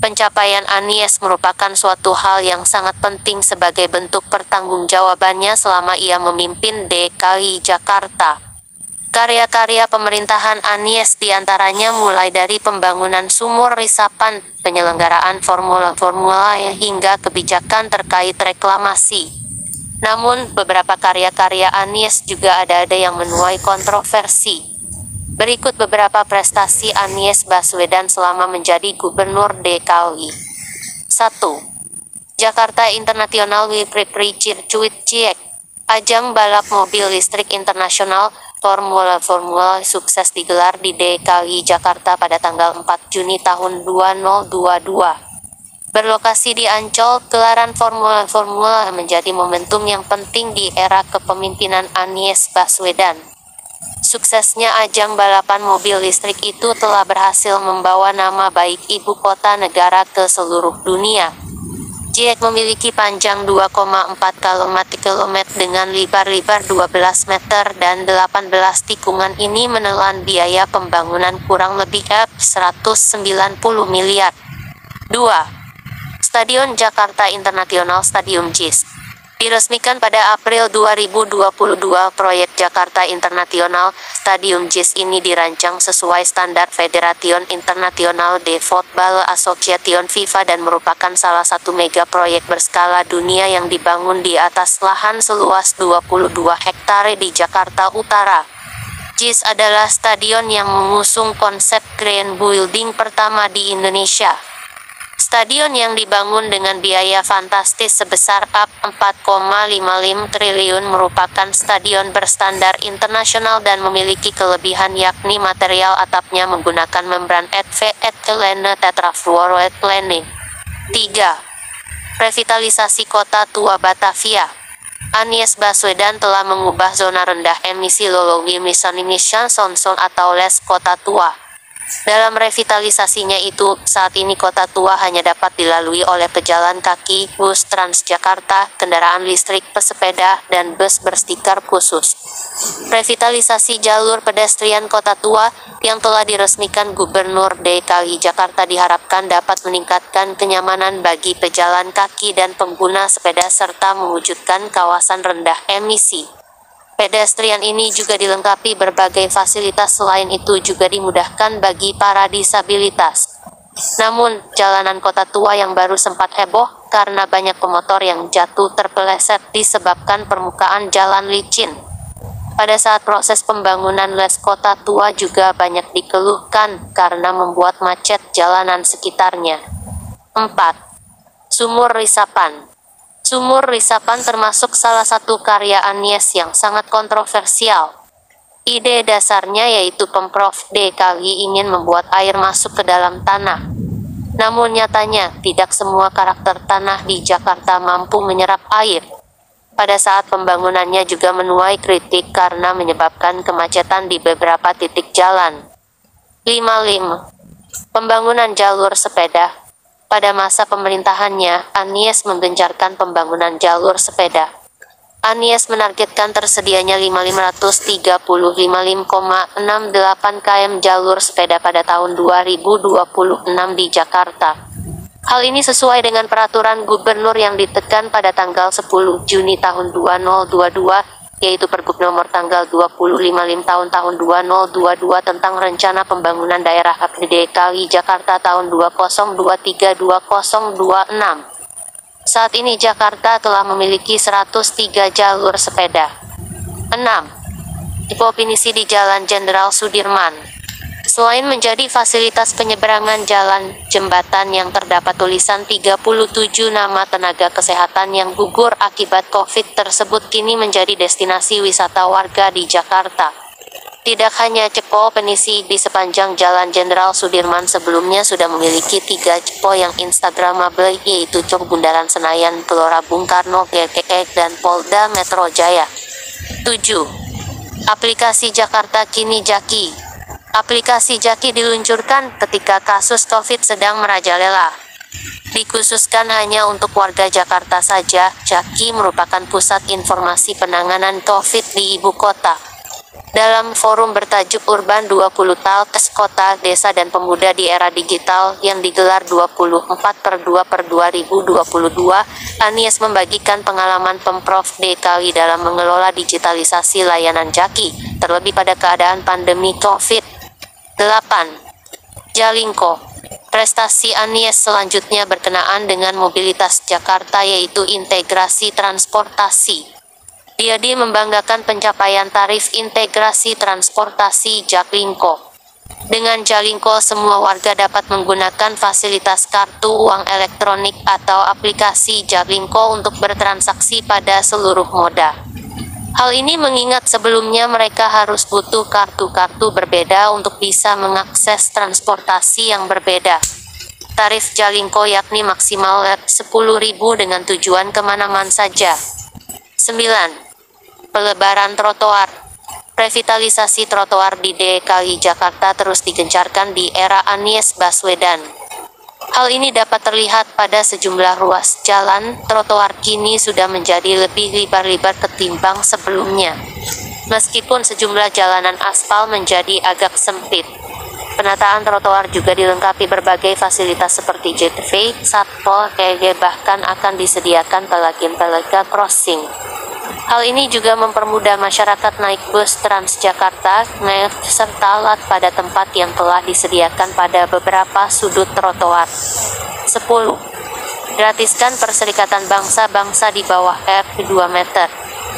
Pencapaian Anies merupakan suatu hal yang sangat penting sebagai bentuk pertanggungjawabannya selama ia memimpin DKI Jakarta. Karya-karya pemerintahan Anies diantaranya mulai dari pembangunan sumur resapan, penyelenggaraan formula-formula hingga kebijakan terkait reklamasi. Namun, beberapa karya-karya Anies juga ada yang menuai kontroversi. Berikut beberapa prestasi Anies Baswedan selama menjadi Gubernur DKI. 1. Jakarta International Grand Circuit, ajang balap mobil listrik internasional, Formula sukses digelar di DKI Jakarta pada tanggal 4 Juni tahun 2022. Berlokasi di Ancol, gelaran Formula menjadi momentum yang penting di era kepemimpinan Anies Baswedan. Suksesnya ajang balapan mobil listrik itu telah berhasil membawa nama baik ibu kota negara ke seluruh dunia. JEC memiliki panjang 2,4 km dengan lebar 12 meter dan 18 tikungan. Ini menelan biaya pembangunan kurang lebih 190 miliar. 2. Stadion Jakarta International Stadium JIS diresmikan pada April 2022. Proyek Jakarta International Stadium JIS ini dirancang sesuai standar Federation International de Football Association FIFA dan merupakan salah satu mega proyek berskala dunia yang dibangun di atas lahan seluas 22 hektare di Jakarta Utara. JIS adalah stadion yang mengusung konsep Green Building pertama di Indonesia. Stadion yang dibangun dengan biaya fantastis sebesar 4,55 triliun merupakan stadion berstandar internasional dan memiliki kelebihan yakni material atapnya menggunakan membran ethylene tetrafluoroethylene. 3. Revitalisasi Kota Tua Batavia. Anies Baswedan telah mengubah zona rendah emisi low emission zone atau LES Kota Tua. Dalam revitalisasinya itu, saat ini Kota Tua hanya dapat dilalui oleh pejalan kaki, bus Transjakarta, kendaraan listrik, pesepeda, dan bus berstiker khusus. Revitalisasi jalur pedestrian Kota Tua yang telah diresmikan Gubernur DKI Jakarta diharapkan dapat meningkatkan kenyamanan bagi pejalan kaki dan pengguna sepeda serta mewujudkan kawasan rendah emisi. Pedestrian ini juga dilengkapi berbagai fasilitas, selain itu juga dimudahkan bagi para disabilitas. Namun, jalanan Kota Tua yang baru sempat heboh karena banyak pemotor yang jatuh terpeleset disebabkan permukaan jalan licin. Pada saat proses pembangunan LES Kota Tua juga banyak dikeluhkan karena membuat macet jalanan sekitarnya. 4. Sumur resapan. Sumur resapan termasuk salah satu karya Anies yang sangat kontroversial. Ide dasarnya yaitu Pemprov DKI ingin membuat air masuk ke dalam tanah. Namun nyatanya, tidak semua karakter tanah di Jakarta mampu menyerap air. Pada saat pembangunannya juga menuai kritik karena menyebabkan kemacetan di beberapa titik jalan. 5. Pembangunan jalur sepeda. Pada masa pemerintahannya, Anies menggencarkan pembangunan jalur sepeda. Anies menargetkan tersedianya 535,68 km jalur sepeda pada tahun 2026 di Jakarta. Hal ini sesuai dengan peraturan gubernur yang ditekan pada tanggal 10 Juni tahun 2022, yaitu Pergub nomor tanggal 25 tahun 2022 tentang rencana pembangunan daerah DKI Jakarta tahun 2023-2026. Saat ini Jakarta telah memiliki 103 jalur sepeda. 6. Definisi di Jalan Jenderal Sudirman. Selain menjadi fasilitas penyeberangan jalan, jembatan yang terdapat tulisan 37 nama tenaga kesehatan yang gugur akibat COVID tersebut kini menjadi destinasi wisata warga di Jakarta. Tidak hanya cepo penisi di sepanjang Jalan Jenderal Sudirman sebelumnya sudah memiliki 3 cepo yang instagramable, yaitu Cok Bundaran Senayan, Gelora Bung Karno, GKK, dan Polda Metro Jaya. 7. Aplikasi Jakarta Kini Jaki. Aplikasi Jaki diluncurkan ketika kasus COVID sedang merajalela. Dikhususkan hanya untuk warga Jakarta saja, Jaki merupakan pusat informasi penanganan COVID di ibu kota. Dalam forum bertajuk Urban 20 Talks Kota, Desa dan Pemuda di Era Digital yang digelar 24/2/2022, Anies membagikan pengalaman Pemprov DKI dalam mengelola digitalisasi layanan Jaki, terlebih pada keadaan pandemi COVID-19. Jaklingko. Prestasi Anies selanjutnya berkenaan dengan mobilitas Jakarta, yaitu integrasi transportasi. Dia membanggakan pencapaian tarif integrasi transportasi Jaklingko. Dengan Jaklingko, semua warga dapat menggunakan fasilitas kartu uang elektronik atau aplikasi Jaklingko untuk bertransaksi pada seluruh moda. Hal ini mengingat sebelumnya mereka harus butuh kartu-kartu berbeda untuk bisa mengakses transportasi yang berbeda. Tarif Jaklingko yakni maksimal Rp10.000 dengan tujuan kemana-mana saja. 9. Pelebaran trotoar. Revitalisasi trotoar di DKI Jakarta terus digencarkan di era Anies Baswedan. Hal ini dapat terlihat pada sejumlah ruas jalan trotoar kini sudah menjadi lebih lebar-lebar ketimbang sebelumnya. Meskipun sejumlah jalanan aspal menjadi agak sempit. Penataan trotoar juga dilengkapi berbagai fasilitas seperti JTV, Satpol PP, bahkan akan disediakan pelaga crossing. Hal ini juga mempermudah masyarakat naik bus Transjakarta, serta lat pada tempat yang telah disediakan pada beberapa sudut trotoar. 10. Gratiskan Perserikatan Bangsa-Bangsa di bawah R2 meter.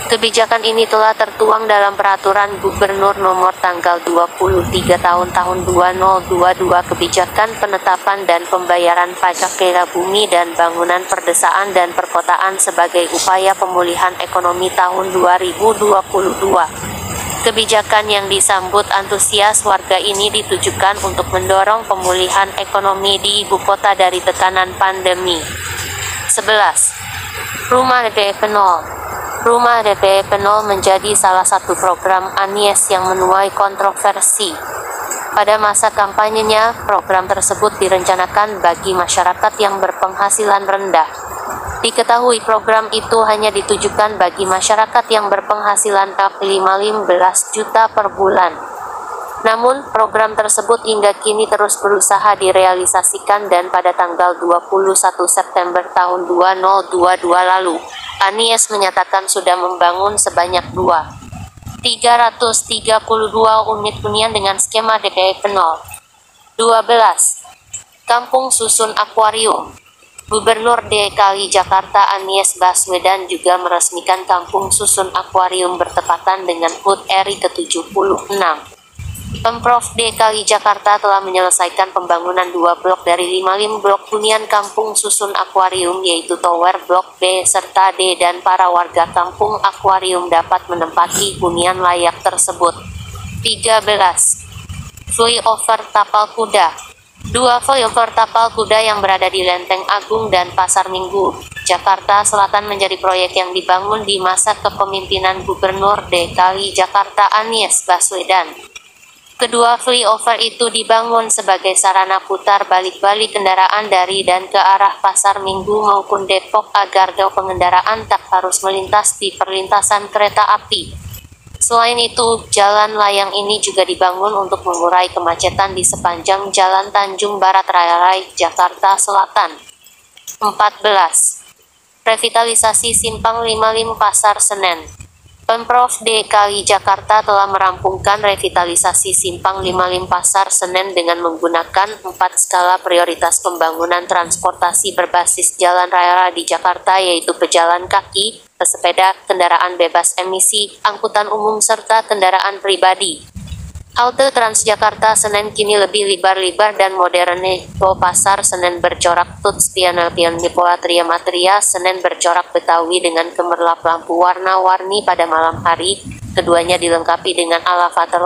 Kebijakan ini telah tertuang dalam Peraturan Gubernur Nomor Tanggal 23 Tahun 2022 Kebijakan Penetapan dan Pembayaran Pajak Kera Bumi dan Bangunan Perdesaan dan Perkotaan sebagai upaya pemulihan ekonomi tahun 2022. Kebijakan yang disambut antusias warga ini ditujukan untuk mendorong pemulihan ekonomi di ibu kota dari tekanan pandemi. 11. Rumah DP 0. Rumah DP 0 menjadi salah satu program Anies yang menuai kontroversi. Pada masa kampanyenya, program tersebut direncanakan bagi masyarakat yang berpenghasilan rendah. Diketahui program itu hanya ditujukan bagi masyarakat yang berpenghasilan 15 juta per bulan. Namun, program tersebut hingga kini terus berusaha direalisasikan dan pada tanggal 21 September tahun 2022 lalu, Anies menyatakan sudah membangun sebanyak 332 unit hunian dengan skema DP 0. 12. Kampung Susun Akuarium. Gubernur DKI Jakarta Anies Baswedan juga meresmikan Kampung Susun Akuarium bertepatan dengan HUT RI ke-76. Pemprov DKI Jakarta telah menyelesaikan pembangunan 2 blok dari 5 blok hunian Kampung Susun Akuarium, yaitu Tower Blok B serta D, dan para warga Kampung Akuarium dapat menempati hunian layak tersebut. 13. Flyover Tapal Kuda. 2 flyover tapal kuda yang berada di Lenteng Agung dan Pasar Minggu, Jakarta Selatan menjadi proyek yang dibangun di masa kepemimpinan Gubernur DKI Jakarta Anies Baswedan. Kedua flyover itu dibangun sebagai sarana putar balik-balik kendaraan dari dan ke arah Pasar Minggu maupun Depok agar pengendaraan tak harus melintas di perlintasan kereta api. Selain itu, jalan layang ini juga dibangun untuk mengurai kemacetan di sepanjang Jalan Tanjung Barat Raya Jakarta Selatan. 14. Revitalisasi Simpang 55 Pasar Senen. Pemprov DKI Jakarta telah merampungkan revitalisasi Simpang 55 Pasar Senen dengan menggunakan 4 skala prioritas pembangunan transportasi berbasis jalan raya di Jakarta, yaitu pejalan kaki, pesepeda, kendaraan bebas emisi, angkutan umum serta kendaraan pribadi. Halte Transjakarta Senen kini lebih lebar-lebar dan modern. Pasar Senen bercorak Tuts Pian Nipolatria Matria Senen bercorak Betawi dengan gemerlap lampu warna-warni pada malam hari. Keduanya dilengkapi dengan elevator